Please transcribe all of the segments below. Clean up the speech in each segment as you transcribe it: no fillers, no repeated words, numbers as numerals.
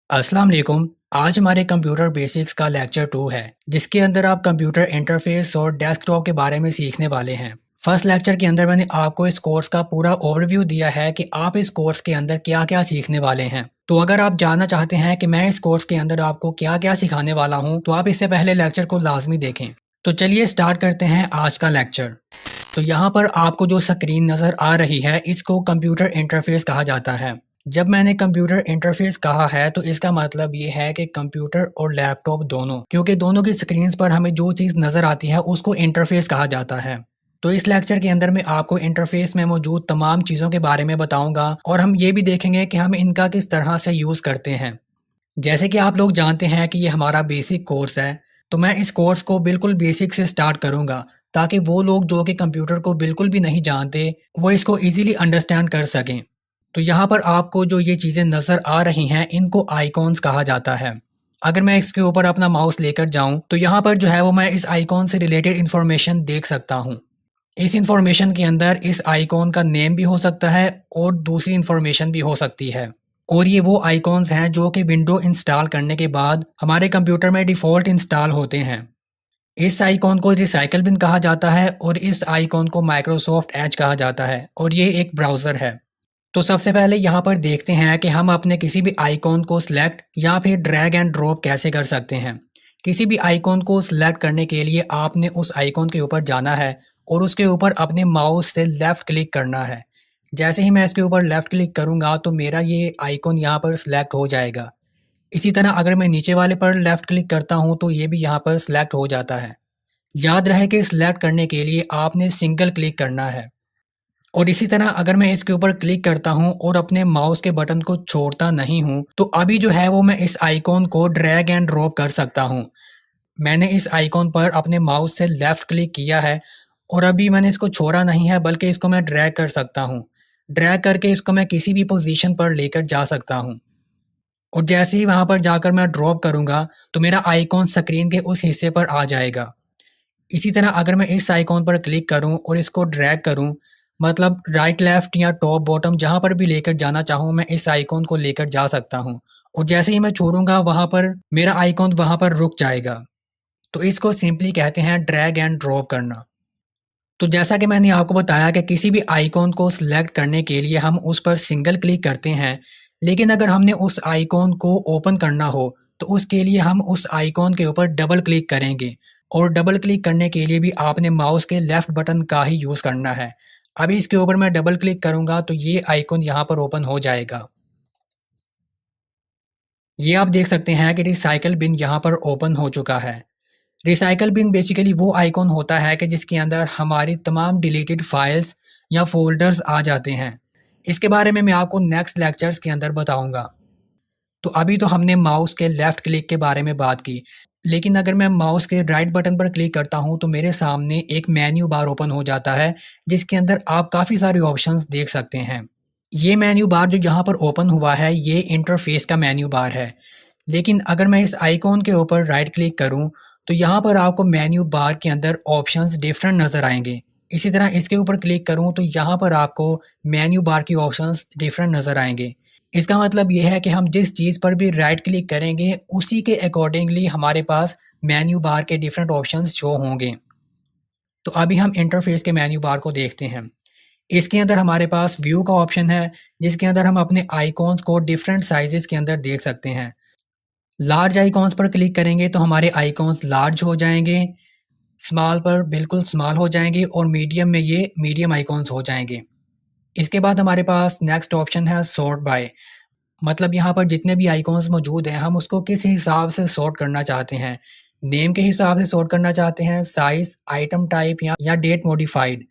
अस्सलाम वालेकुम। आज हमारे कंप्यूटर बेसिक्स का लेक्चर 2 है, जिसके अंदर आप कंप्यूटर इंटरफेस और डेस्कटॉप के बारे में सीखने वाले हैं। फर्स्ट लेक्चर के अंदर मैंने आपको इस कोर्स का पूरा ओवरव्यू दिया है कि आप इस कोर्स के अंदर क्या-क्या सीखने वाले हैं। तो अगर आप जानना चाहते हैं कि मैं इस कोर्स के अंदर आपको क्या-क्या सिखाने वाला हूँ, तो आप इससे पहले लेक्चर को लाज़मी देखें। तो चलिए स्टार्ट करते हैं आज का लेक्चर। तो यहाँ पर आपको जो स्क्रीन नज़र आ रही है, इसको कंप्यूटर इंटरफेस कहा जाता है। जब मैंने कंप्यूटर इंटरफेस कहा है तो इसका मतलब ये है कि कंप्यूटर और लैपटॉप दोनों, क्योंकि दोनों की स्क्रीन्स पर हमें जो चीज़ नज़र आती है उसको इंटरफेस कहा जाता है। तो इस लेक्चर के अंदर मैं आपको इंटरफेस में मौजूद तमाम चीज़ों के बारे में बताऊंगा और हम ये भी देखेंगे कि हम इनका किस तरह से यूज़ करते हैं। जैसे कि आप लोग जानते हैं कि ये हमारा बेसिक कोर्स है, तो मैं इस कोर्स को बिल्कुल बेसिक से स्टार्ट करूंगा ताकि वो लोग जो कि कंप्यूटर को बिल्कुल भी नहीं जानते, वो इसको ईज़िली अंडरस्टैंड कर सकें। तो यहाँ पर आपको जो ये चीज़ें नज़र आ रही हैं, इनको आइकॉन्स कहा जाता है। अगर मैं इसके ऊपर अपना माउस लेकर जाऊँ, तो यहाँ पर जो है वो मैं इस आइकॉन से रिलेटेड इन्फॉर्मेशन देख सकता हूँ। इस इन्फॉर्मेशन के अंदर इस आइकॉन का नेम भी हो सकता है और दूसरी इन्फॉर्मेशन भी हो सकती है। और ये वो आइकॉन्स हैं जो कि विंडो इंस्टॉल करने के बाद हमारे कंप्यूटर में डिफ़ॉल्ट इंस्टॉल होते हैं। इस आइकॉन को रिसाइकल बिन कहा जाता है और इस आइकॉन को माइक्रोसॉफ्ट एज कहा जाता है और ये एक ब्राउज़र है। तो सबसे पहले यहाँ पर देखते हैं कि हम अपने किसी भी आइकॉन को सिलेक्ट या फिर ड्रैग एंड ड्रॉप कैसे कर सकते हैं। किसी भी आइकॉन को सिलेक्ट करने के लिए आपने उस आइकॉन के ऊपर जाना है और उसके ऊपर अपने माउस से लेफ़्ट क्लिक करना है। जैसे ही मैं इसके ऊपर लेफ़्ट क्लिक करूँगा तो मेरा ये आइकॉन यहाँ पर सिलेक्ट हो जाएगा। इसी तरह अगर मैं नीचे वाले पर लेफ़्ट क्लिक करता हूँ तो ये भी यहाँ पर सिलेक्ट हो जाता है। याद रहे कि सिलेक्ट करने के लिए आपने सिंगल क्लिक करना है। और इसी तरह अगर मैं इसके ऊपर क्लिक करता हूँ और अपने माउस के बटन को छोड़ता नहीं हूँ, तो अभी जो है वो मैं इस आइकॉन को ड्रैग एंड ड्रॉप कर सकता हूँ। मैंने इस आइकॉन पर अपने माउस से लेफ़्ट क्लिक किया है और अभी मैंने इसको छोड़ा नहीं है, बल्कि इसको मैं ड्रैग कर सकता हूँ। ड्रैग करके इसको मैं किसी भी पोज़ीशन पर लेकर जा सकता हूँ और जैसे ही वहाँ पर जाकर मैं ड्रॉप करूँगा, तो मेरा आइकॉन स्क्रीन के उस हिस्से पर आ जाएगा। इसी तरह अगर मैं इस आइकॉन पर क्लिक करूं और इसको ड्रैग करूं, मतलब राइट लेफ्ट या टॉप बॉटम जहां पर भी लेकर जाना चाहूं, मैं इस आइकॉन को लेकर जा सकता हूं और जैसे ही मैं छोड़ूंगा वहां पर मेरा आइकॉन वहां पर रुक जाएगा। तो इसको सिंपली कहते हैं ड्रैग एंड ड्रॉप करना। तो जैसा कि मैंने आपको बताया कि किसी भी आइकॉन को सिलेक्ट करने के लिए हम उस पर सिंगल क्लिक करते हैं, लेकिन अगर हमने उस आइकॉन को ओपन करना हो तो उसके लिए हम उस आइकॉन के ऊपर डबल क्लिक करेंगे और डबल क्लिक करने के लिए भी आपने माउस के लेफ्ट बटन का ही यूज़ करना है। अभी इसके ऊपर मैं डबल क्लिक करूँगा तो ये आइकॉन यहाँ पर ओपन हो जाएगा। ये आप देख सकते हैं कि रिसाइकल बिन यहाँ पर ओपन हो चुका है। रिसाइकल बिन बेसिकली वो आइकॉन होता है कि जिसके अंदर हमारी तमाम डिलीटेड फाइल्स या फ़ोल्डर्स आ जाते हैं। इसके बारे में मैं आपको नेक्स्ट लेक्चर्स के अंदर बताऊँगा। तो अभी तो हमने माउस के लेफ़्ट क्लिक के बारे में बात की, लेकिन अगर मैं माउस के राइट बटन पर क्लिक करता हूँ तो मेरे सामने एक मेन्यू बार ओपन हो जाता है, जिसके अंदर आप काफ़ी सारे ऑप्शंस देख सकते हैं। ये मेन्यू बार जो यहाँ पर ओपन हुआ है, ये इंटरफ़ेस का मेन्यू बार है। लेकिन अगर मैं इस आइकॉन के ऊपर राइट क्लिक करूँ, तो यहाँ पर आपको मेन्यू बार के अंदर ऑप्शंस डिफरेंट नज़र आएँगे। इसी तरह इसके ऊपर क्लिक करूँ तो यहाँ पर आपको मेन्यू बार की ऑप्शंस डिफरेंट नज़र आएँगे। इसका मतलब ये है कि हम जिस चीज़ पर भी राइट क्लिक करेंगे, उसी के अकॉर्डिंगली हमारे पास मेन्यू बार के डिफरेंट ऑप्शंस शो होंगे। तो अभी हम इंटरफ़ेस के मेन्यू बार को देखते हैं। इसके अंदर हमारे पास व्यू का ऑप्शन है, जिसके अंदर हम अपने आइकॉन्स को डिफरेंट साइज़ेज़ के अंदर देख सकते हैं। लार्ज आइकॉन्स पर क्लिक करेंगे तो हमारे आइकॉन्स लार्ज हो जाएँगे, स्मॉल पर बिल्कुल स्मॉल हो जाएँगे और मीडियम में ये मीडियम आइकॉन्स हो जाएँगे। इसके बाद हमारे पास नेक्स्ट ऑप्शन है सॉर्ट बाय, मतलब यहाँ पर जितने भी आइकॉन्स मौजूद हैं, हम उसको किस हिसाब से सॉर्ट करना चाहते हैं। नेम के हिसाब से सॉर्ट करना चाहते हैं, साइज़, आइटम टाइप या डेट मॉडिफाइड।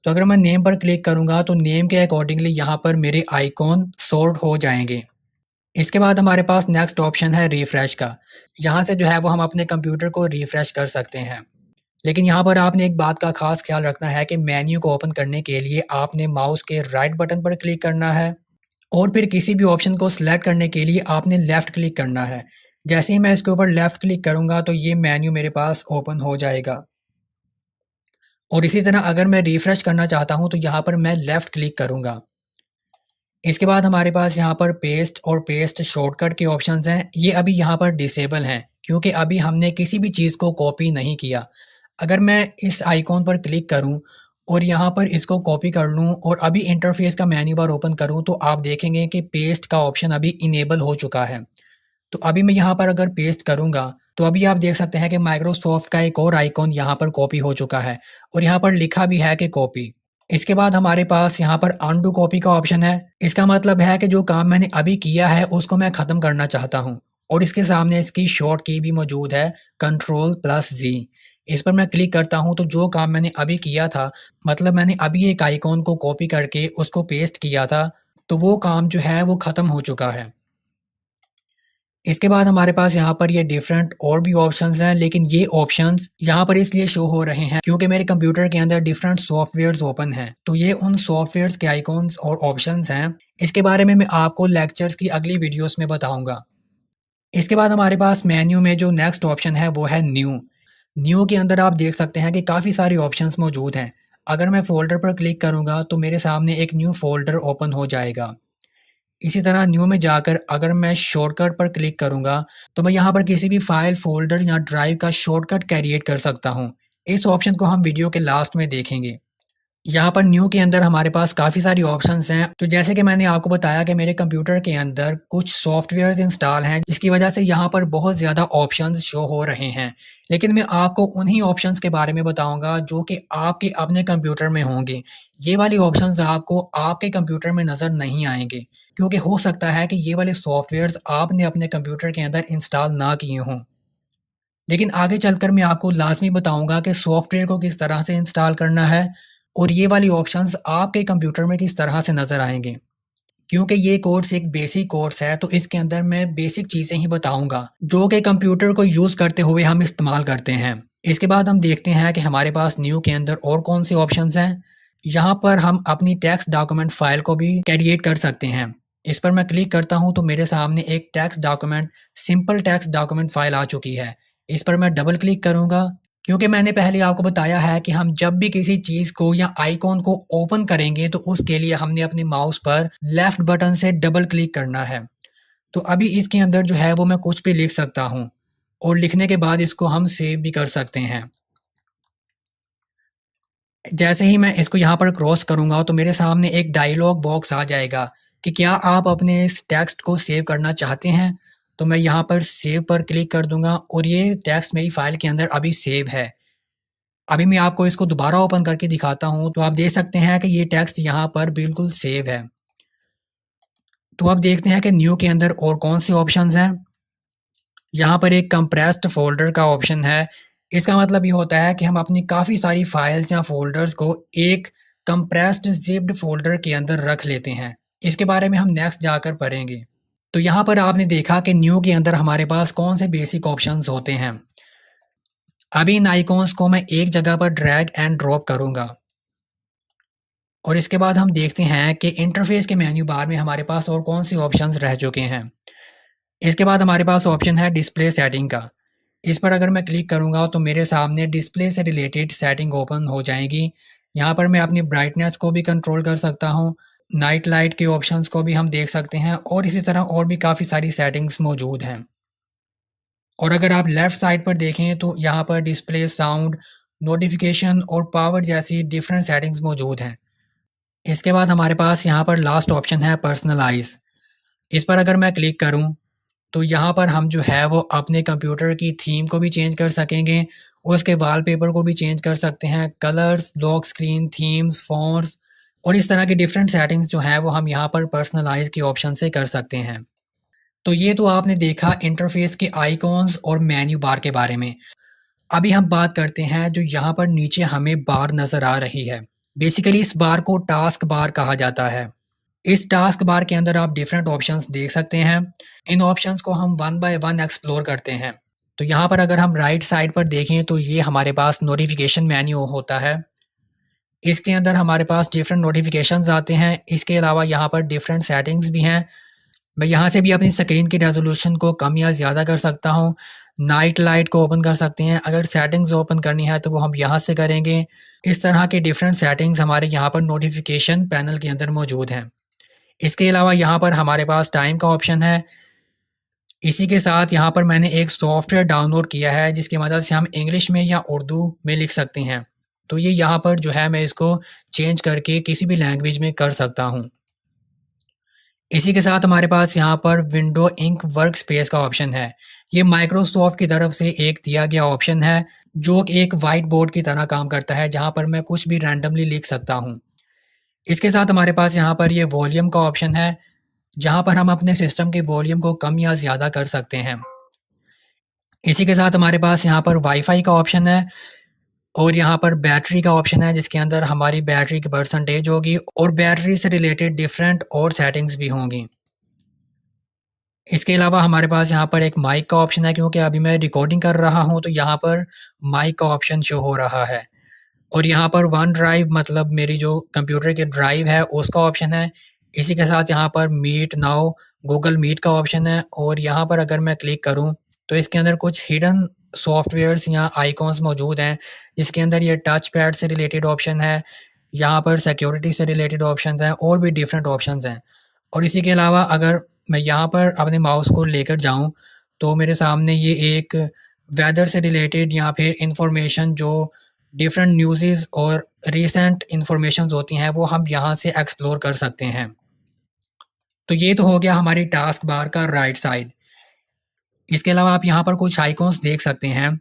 तो अगर मैं नेम पर क्लिक करूँगा तो नेम के अकॉर्डिंगली यहाँ पर मेरे आइकॉन सॉर्ट हो जाएँगे। इसके बाद हमारे पास नेक्स्ट ऑप्शन है रिफ्रेश का। यहाँ से जो है वो हम अपने कंप्यूटर को रिफ्रेश कर सकते हैं। लेकिन यहाँ पर आपने एक बात का ख़ास ख्याल रखना है कि मेन्यू को ओपन करने के लिए आपने माउस के राइट बटन पर क्लिक करना है और फिर किसी भी ऑप्शन को सिलेक्ट करने के लिए आपने लेफ़्ट क्लिक करना है। जैसे ही मैं इसके ऊपर लेफ़्ट क्लिक करूँगा तो ये मेन्यू मेरे पास ओपन हो जाएगा। और इसी तरह अगर मैं रिफ्रेश करना चाहता हूँ तो यहाँ पर मैं लेफ़्ट क्लिक करूँगा। इसके बाद हमारे पास यहाँ पर पेस्ट और पेस्ट शॉर्टकट के ऑप्शंस हैं। ये अभी यहाँ पर डिसेबल हैं क्योंकि अभी हमने किसी भी चीज़ को कॉपी नहीं किया। अगर मैं इस आइकॉन पर क्लिक करूँ और यहाँ पर इसको कॉपी कर लूँ और अभी इंटरफेस का मेन्यू बार ओपन करूँ तो आप देखेंगे कि पेस्ट का ऑप्शन अभी इनेबल हो चुका है। तो अभी मैं यहाँ पर अगर पेस्ट करूँगा तो अभी आप देख सकते हैं कि माइक्रोसॉफ्ट का एक और आइकॉन यहाँ पर कॉपी हो चुका है और यहाँ पर लिखा भी है कि कॉपी। इसके बाद हमारे पास यहाँ पर अनडू कॉपी का ऑप्शन है। इसका मतलब है कि जो काम मैंने अभी किया है उसको मैं ख़त्म करना चाहता हूँ और इसके सामने इसकी शॉर्ट की भी मौजूद है, Ctrl+Z। इस पर मैं क्लिक करता हूँ तो जो काम मैंने अभी किया था, मतलब मैंने अभी एक आइकॉन को कॉपी करके उसको पेस्ट किया था, तो वो काम जो है वो ख़त्म हो चुका है। इसके बाद हमारे पास यहाँ पर ये डिफरेंट और भी ऑप्शंस हैं, लेकिन ये ऑप्शंस यहाँ पर इसलिए शो हो रहे हैं क्योंकि मेरे कंप्यूटर के अंदर डिफरेंट सॉफ्टवेयर्स ओपन हैं। तो ये उन सॉफ्टवेयर्स के आइकॉन्स और ऑप्शंस हैं। इसके बारे में मैं आपको लेक्चर्स की अगली वीडियोस में बताऊंगा। इसके बाद हमारे पास मेन्यू में जो नेक्स्ट ऑप्शन है वो है न्यू। न्यू के अंदर आप देख सकते हैं कि काफ़ी सारी ऑप्शंस मौजूद हैं। अगर मैं फ़ोल्डर पर क्लिक करूँगा तो मेरे सामने एक न्यू फ़ोल्डर ओपन हो जाएगा। इसी तरह न्यू में जाकर अगर मैं शॉर्टकट पर क्लिक करूँगा तो मैं यहाँ पर किसी भी फ़ाइल, फ़ोल्डर या ड्राइव का शॉर्टकट क्रिएट कर सकता हूँ। इस ऑप्शन को हम वीडियो के लास्ट में देखेंगे। यहाँ पर न्यू के अंदर हमारे पास काफ़ी सारी ऑप्शंस हैं। तो जैसे कि मैंने आपको बताया कि मेरे कंप्यूटर के अंदर कुछ सॉफ्टवेयर्स इंस्टॉल हैं जिसकी वजह से यहाँ पर बहुत ज़्यादा ऑप्शंस शो हो रहे हैं। लेकिन मैं आपको उन्हीं ऑप्शंस के बारे में बताऊँगा जो कि आपके अपने कंप्यूटर में होंगे। ये वाली ऑप्शंस आपको आपके कंप्यूटर में नज़र नहीं आएँगे क्योंकि हो सकता है कि ये वाले सॉफ्टवेयर्स आपने अपने कंप्यूटर के अंदर इंस्टॉल ना किए हों। लेकिन आगे चलकर मैं आपको लाज़मी बताऊँगा कि सॉफ्टवेयर को किस तरह से इंस्टॉल करना है और ये वाली ऑप्शंस आपके कंप्यूटर में किस तरह से नज़र आएँगे। क्योंकि ये कोर्स एक बेसिक कोर्स है तो इसके अंदर मैं बेसिक चीज़ें ही बताऊँगा जो कि कंप्यूटर को यूज़ करते हुए हम इस्तेमाल करते हैं। इसके बाद हम देखते हैं कि हमारे पास न्यू के अंदर और कौन से ऑप्शंस हैं। यहाँ पर हम अपनी टेक्स्ट डॉक्यूमेंट फ़ाइल को भी क्रिएट कर सकते हैं। इस पर मैं क्लिक करता हूँ तो मेरे सामने एक text document, simple text document file आ चुकी है। इस पर मैं डबल क्लिक करूँगा क्योंकि मैंने पहले आपको बताया है कि हम जब भी किसी चीज़ को या आइकॉन को ओपन करेंगे तो उसके लिए हमने अपने माउस पर लेफ्ट बटन से डबल क्लिक करना है। तो अभी इसके अंदर जो है वो मैं कुछ भी लिख सकता हूँ और लिखने के बाद इसको हम सेव भी कर सकते हैं। जैसे ही मैं इसको यहाँ पर क्रॉस करूँगा तो मेरे सामने एक डायलॉग बॉक्स आ जाएगा कि क्या आप अपने इस टेक्स्ट को सेव करना चाहते हैं? तो मैं यहाँ पर सेव पर क्लिक कर दूँगा और ये टेक्स्ट मेरी फ़ाइल के अंदर अभी सेव है। अभी मैं आपको इसको दोबारा ओपन करके दिखाता हूँ तो आप देख सकते हैं कि ये टेक्स्ट यहाँ पर बिल्कुल सेव है। तो अब देखते हैं कि न्यू के अंदर और कौन से ऑप्शंस हैं। यहाँ पर एक कंप्रेस्ड फ़ोल्डर का ऑप्शन है। इसका मतलब ये होता है कि हम अपनी काफ़ी सारी फाइल्स या फ़ोल्डर्स को एक कंप्रेस्ड ज़िप्ड फ़ोल्डर के अंदर रख लेते हैं। इसके बारे में हम नेक्स्ट जाकर पढ़ेंगे। तो यहाँ पर आपने देखा कि न्यू के अंदर हमारे पास कौन से बेसिक ऑप्शंस होते हैं। अभी इन आइकॉन्स को मैं एक जगह पर ड्रैग एंड ड्रॉप करूँगा और इसके बाद हम देखते हैं कि इंटरफेस के मेन्यू बार में हमारे पास और कौन से ऑप्शंस रह चुके हैं। इसके बाद हमारे पास ऑप्शन है डिस्प्ले सेटिंग का। इस पर अगर मैं क्लिक करूँगा तो मेरे सामने डिस्प्ले से रिलेटेड सेटिंग ओपन हो जाएगी। यहाँ पर मैं अपनी ब्राइटनेस को भी कंट्रोल कर सकता हूँ, नाइट लाइट के ऑप्शंस को भी हम देख सकते हैं और इसी तरह और भी काफ़ी सारी सेटिंग्स मौजूद हैं। और अगर आप लेफ़्ट साइड पर देखें तो यहाँ पर डिस्प्ले, साउंड, नोटिफ़िकेशन और पावर जैसी डिफरेंट सेटिंग्स मौजूद हैं। इसके बाद हमारे पास यहाँ पर लास्ट ऑप्शन है पर्सनलाइज़। इस पर अगर मैं क्लिक करूँ तो यहाँ पर हम जो है वो अपने कंप्यूटर की थीम को भी चेंज कर सकेंगे, उसके वॉलपेपर को भी चेंज कर सकते हैं, colours, lock screen, themes, fonts और इस तरह की डिफरेंट सेटिंग्स जो हैं वो हम यहाँ पर पर्सनलाइज़ के ऑप्शन से कर सकते हैं। तो ये तो आपने देखा इंटरफेस के आइकॉन्स और मेन्यू बार के बारे में। अभी हम बात करते हैं जो यहाँ पर नीचे हमें बार नज़र आ रही है। बेसिकली इस बार को टास्क बार कहा जाता है। इस टास्क बार के अंदर आप डिफरेंट ऑप्शंस देख सकते हैं। इन ऑप्शंस को हम वन बाय वन एक्सप्लोर करते हैं। तो यहाँ पर अगर हम राइट साइड पर देखें तो ये हमारे पास नोटिफिकेशन मेन्यू होता है। इसके अंदर हमारे पास डिफरेंट नोटिफिकेशंस आते हैं। इसके अलावा यहाँ पर डिफरेंट सेटिंग्स भी हैं। मैं यहाँ से भी अपनी स्क्रीन की रेजोल्यूशन को कम या ज़्यादा कर सकता हूँ। नाइट लाइट को ओपन कर सकते हैं। अगर सेटिंग्स ओपन करनी है तो वो हम यहाँ से करेंगे। इस तरह के डिफरेंट सेटिंग्स हमारे यहाँ पर नोटिफिकेशन पैनल के अंदर मौजूद हैं। इसके अलावा यहाँ पर हमारे पास टाइम का ऑप्शन है। इसी के साथ यहाँ पर मैंने एक सॉफ्टवेयर डाउनलोड किया है जिसकी मदद से हम इंग्लिश में या उर्दू में लिख सकते हैं। तो ये यहाँ पर जो है मैं इसको चेंज करके किसी भी लैंग्वेज में कर सकता हूँ। इसी के साथ हमारे पास यहाँ पर विंडो इंक वर्कस्पेस का ऑप्शन है। ये माइक्रोसॉफ्ट की तरफ से एक दिया गया ऑप्शन है जो कि एक व्हाइट बोर्ड की तरह काम करता है जहाँ पर मैं कुछ भी रैंडमली लिख सकता हूँ। इसके साथ हमारे पास यहाँ पर ये वॉल्यूम का ऑप्शन है जहाँ पर हम अपने सिस्टम के वॉल्यूम को कम या ज़्यादा कर सकते हैं। इसी के साथ हमारे पास यहाँ पर वाईफ़ाई का ऑप्शन है और यहाँ पर बैटरी का ऑप्शन है जिसके अंदर हमारी बैटरी की परसेंटेज होगी और बैटरी से रिलेटेड डिफरेंट और सेटिंग्स भी होंगी। इसके अलावा हमारे पास यहाँ पर एक माइक का ऑप्शन है क्योंकि अभी मैं रिकॉर्डिंग कर रहा हूँ तो यहाँ पर माइक का ऑप्शन शो हो रहा है। और यहाँ पर वन ड्राइव मतलब मेरी जो कंप्यूटर की ड्राइव है उसका ऑप्शन है। इसी के साथ यहाँ पर मीट नाउ गूगल मीट का ऑप्शन है और यहाँ पर अगर मैं क्लिक करूँ तो इसके अंदर कुछ हिडन सॉफ्टवेयर्स या आइकॉन्स मौजूद हैं जिसके अंदर ये टच पैड से रिलेटेड ऑप्शन है, यहाँ पर सिक्योरिटी से रिलेटेड ऑप्शंस हैं और भी डिफरेंट ऑप्शंस हैं। और इसी के अलावा अगर मैं यहाँ पर अपने माउस को लेकर जाऊँ तो मेरे सामने ये एक वेदर से रिलेटेड या फिर इंफॉर्मेशन जो डिफरेंट न्यूज़ेज़ और रीसेंट इन्फॉर्मेशंस होती हैं वो हम यहाँ से एक्सप्लोर कर सकते हैं। तो ये तो हो गया हमारी टास्क बार का राइट साइड। इसके अलावा आप यहाँ पर कुछ आइकॉन्स देख सकते हैं।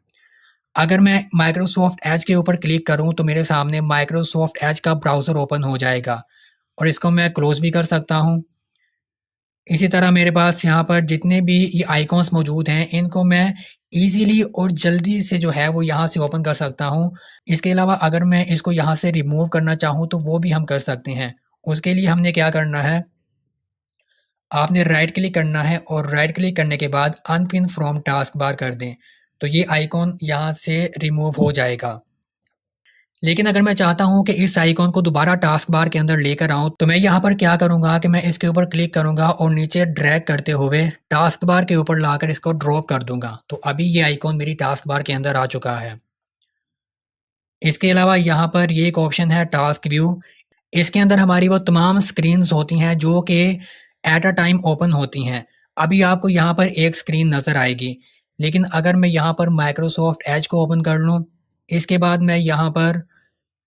अगर मैं माइक्रोसॉफ्ट एज के ऊपर क्लिक करूँ तो मेरे सामने माइक्रोसॉफ्ट एज का ब्राउज़र ओपन हो जाएगा और इसको मैं क्लोज़ भी कर सकता हूँ। इसी तरह मेरे पास यहाँ पर जितने भी ये आइकॉन्स मौजूद हैं इनको मैं ईज़िली और जल्दी से जो है वो यहाँ से ओपन कर सकता हूँ। इसके अलावा अगर मैं इसको यहाँ से रिमूव करना चाहूँ तो वो भी हम कर सकते हैं। उसके लिए हमने क्या करना है, आपने राइट क्लिक करना है और राइट क्लिक करने के बाद अनपिन फ्रॉम टास्क बार कर दें। तो ये आइकॉन यहाँ से रिमूव हो जाएगा। लेकिन अगर मैं चाहता हूँ कि इस आइकॉन को दोबारा टास्क बार के अंदर लेकर आऊँ तो मैं यहाँ पर क्या करूँगा कि मैं इसके ऊपर क्लिक करूँगा और नीचे ड्रैग करते हुए टास्क बार के ऊपर लाकर इसको ड्रॉप कर दूँगा। तो अभी ये आइकॉन मेरी टास्क बार के अंदर आ चुका है। इसके अलावा यहाँ पर ये एक ऑप्शन है टास्क व्यू। इसके अंदर हमारी वो तमाम स्क्रीन्स होती हैं जो कि एट अ टाइम ओपन होती हैं। अभी आपको यहाँ पर एक स्क्रीन नज़र आएगी, लेकिन अगर मैं यहाँ पर माइक्रोसॉफ्ट एज को ओपन कर लूँ, इसके बाद मैं यहाँ पर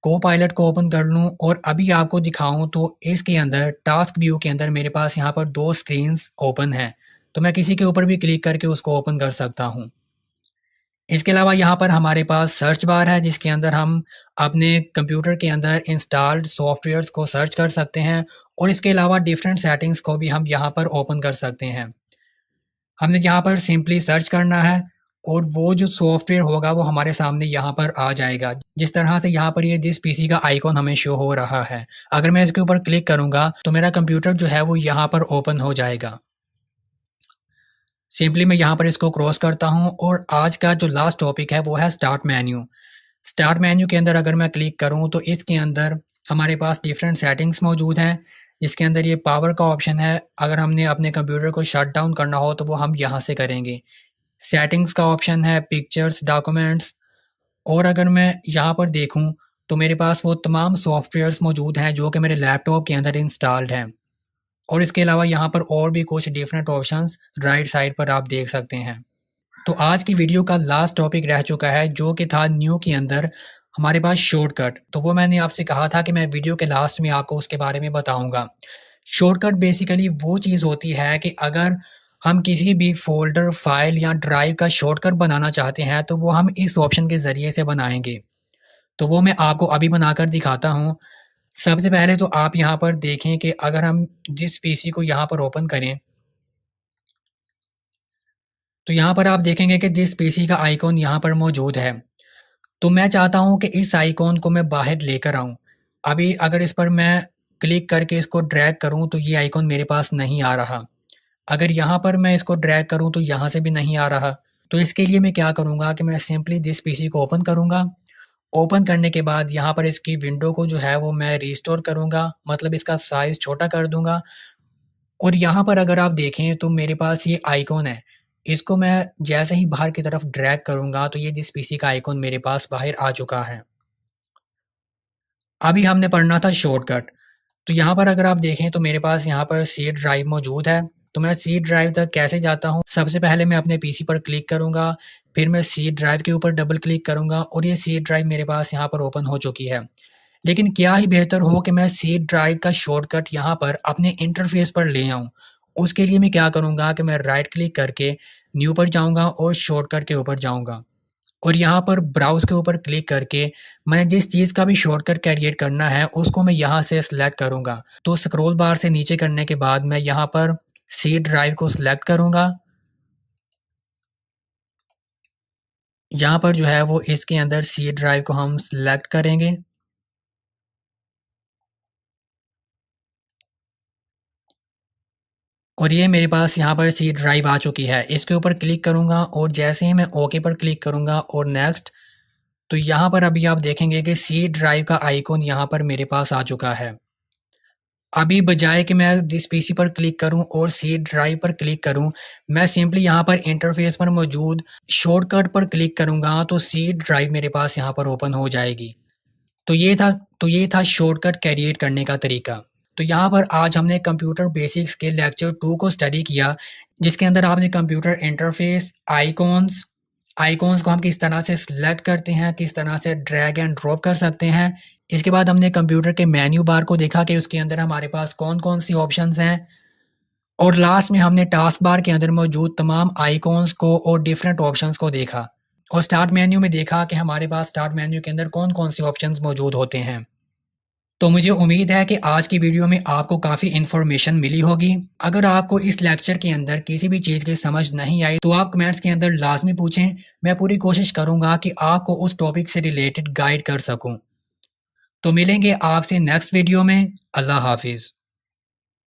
कोपायलट को ओपन कर लूँ और अभी आपको दिखाऊँ तो इसके अंदर टास्क व्यू के अंदर मेरे पास यहाँ पर 2 स्क्रीन्स ओपन हैं। तो मैं किसी के ऊपर भी क्लिक करके उसको ओपन कर सकता हूँ। इसके अलावा यहाँ पर हमारे पास सर्च बार है जिसके अंदर हम अपने कंप्यूटर के अंदर इंस्टॉल्ड सॉफ्टवेयर्स को सर्च कर सकते हैं और इसके अलावा डिफरेंट सेटिंग्स को भी हम यहाँ पर ओपन कर सकते हैं। हमने यहाँ पर सिंपली सर्च करना है और वो जो सॉफ्टवेयर होगा वो हमारे सामने यहाँ पर आ जाएगा। जिस तरह से यहाँ पर ये दिस पीसी का आइकॉन हमें शो हो रहा है। अगर मैं इसके ऊपर क्लिक करूँगा तो मेरा कंप्यूटर जो है वो यहाँ पर ओपन हो जाएगा। सिंपली मैं यहाँ पर इसको क्रॉस करता हूँ और आज का जो लास्ट टॉपिक है वो है स्टार्ट मेन्यू। स्टार्ट मेन्यू के अंदर अगर मैं क्लिक करूँ तो इसके अंदर हमारे पास डिफरेंट सेटिंग्स मौजूद हैं जिसके अंदर ये पावर का ऑप्शन है। अगर हमने अपने कंप्यूटर को शट डाउन करना हो तो वो हम यहाँ से करेंगे। सेटिंग्स का ऑप्शन है, पिक्चर्स, डॉक्यूमेंट्स और अगर मैं यहाँ पर देखूँ तो मेरे पास वो तमाम सॉफ्टवेयर्स मौजूद हैं जो कि मेरे लैपटॉप के अंदर इंस्टॉल्ड हैं। और इसके अलावा यहाँ पर और भी कुछ डिफरेंट ऑप्शंस राइट साइड पर आप देख सकते हैं। तो आज की वीडियो का लास्ट टॉपिक रह चुका है जो कि था न्यू के अंदर हमारे पास शॉर्टकट। तो वो मैंने आपसे कहा था कि मैं वीडियो के लास्ट में आपको उसके बारे में बताऊंगा। शॉर्टकट बेसिकली वो चीज़ होती है कि अगर हम किसी भी फ़ोल्डर, फाइल या ड्राइव का शॉर्टकट बनाना चाहते हैं तो वो हम इस ऑप्शन के ज़रिए से बनाएंगे। तो वो मैं आपको अभी बनाकर दिखाता हूँ। सबसे पहले तो आप यहाँ पर देखें कि अगर हम जिस पीसी को यहाँ पर ओपन करें तो यहाँ पर आप देखेंगे कि जिस पीसी का आइकॉन यहाँ पर मौजूद है, तो मैं चाहता हूँ कि इस आइकॉन को मैं बाहर लेकर आऊँ। अभी अगर इस पर मैं क्लिक करके इसको ड्रैग करूँ तो ये आइकॉन मेरे पास नहीं आ रहा। अगर यहाँ पर मैं इसको ड्रैग करूँ तो यहाँ से भी नहीं आ रहा। तो इसके लिए मैं क्या करूँगा कि मैं सिंपली दिस पीसी को ओपन करूँगा। ओपन करने के बाद यहाँ पर इसकी विंडो को जो है वो मैं रिस्टोर करूँगा, मतलब इसका साइज़ छोटा कर दूँगा। और यहाँ पर अगर आप देखें तो मेरे पास ये आइकॉन है। इसको मैं जैसे ही बाहर की तरफ ड्रैग करूँगा तो ये जिस पीसी का आइकॉन मेरे पास बाहर आ चुका है। अभी हमने पढ़ना था शॉर्टकट। तो यहाँ पर अगर आप देखें तो मेरे पास यहाँ पर सी ड्राइव मौजूद है। तो मैं सी ड्राइव तक कैसे जाता हूँ? सबसे पहले मैं अपने पीसी पर क्लिक करूँगा, फिर मैं सी ड्राइव के ऊपर डबल क्लिक करूँगा और ये सी ड्राइव मेरे पास यहाँ पर ओपन हो चुकी है। लेकिन क्या ही बेहतर हो कि मैं सी ड्राइव का शॉर्टकट यहाँ पर अपने इंटरफेस पर ले आऊँ। उसके लिए मैं क्या करूँगा कि मैं राइट क्लिक करके न्यू पर जाऊँगा और शॉर्टकट के ऊपर जाऊँगा। और यहाँ पर ब्राउज़ के ऊपर क्लिक करके मैंने जिस चीज़ का भी शॉर्टकट क्रिएट करना है उसको मैं यहाँ से सिलेक्ट करूँगा। तो स्क्रॉल बार से नीचे करने के बाद मैं यहाँ पर सी ड्राइव को सिलेक्ट करूँगा। यहाँ पर जो है वो इसके अंदर सी ड्राइव को हम सिलेक्ट करेंगे। और ये मेरे पास यहाँ पर सी ड्राइव आ चुकी है। इसके ऊपर क्लिक करूँगा और जैसे ही मैं ओके पर क्लिक करूँगा और नेक्स्ट, तो यहाँ पर अभी आप देखेंगे कि सी ड्राइव का आइकॉन यहाँ पर मेरे पास आ चुका है। अभी बजाय कि मैं जिस पीसी पर क्लिक करूं और सी ड्राइव पर क्लिक करूं, मैं सिंपली यहाँ पर इंटरफेस पर मौजूद शॉर्टकट पर क्लिक करूंगा तो सी ड्राइव मेरे पास यहाँ पर ओपन हो जाएगी। तो ये था शॉर्टकट क्रिएट करने का तरीका। तो यहाँ पर आज हमने कंप्यूटर बेसिक्स के लेक्चर 2 को स्टडी किया, जिसके अंदर आपने कंप्यूटर इंटरफेस, आइकॉन्स आइकॉन्स को हम किस तरह से सिलेक्ट करते हैं, किस तरह से ड्रैग एंड ड्रॉप कर सकते हैं। इसके बाद हमने कंप्यूटर के मेन्यू बार को देखा कि उसके अंदर हमारे पास कौन-कौन सी ऑप्शंस हैं। और लास्ट में हमने टास्क बार के अंदर मौजूद तमाम आइकॉन्स को और डिफरेंट ऑप्शंस को देखा। और स्टार्ट मेन्यू में देखा कि हमारे पास स्टार्ट मेन्यू के अंदर कौन-कौन से ऑप्शंस मौजूद होते हैं। तो मुझे उम्मीद है कि आज की वीडियो में आपको काफ़ी इन्फॉर्मेशन मिली होगी। अगर आपको इस लेक्चर के अंदर किसी भी चीज़ की समझ नहीं आई तो आप कमेंट्स के अंदर लाज़मी पूछें। मैं पूरी कोशिश करूँगा कि आपको उस टॉपिक से रिलेटेड गाइड कर सकूँ। तो मिलेंगे आपसे नेक्स्ट वीडियो में। अल्लाह हाफ़िज़।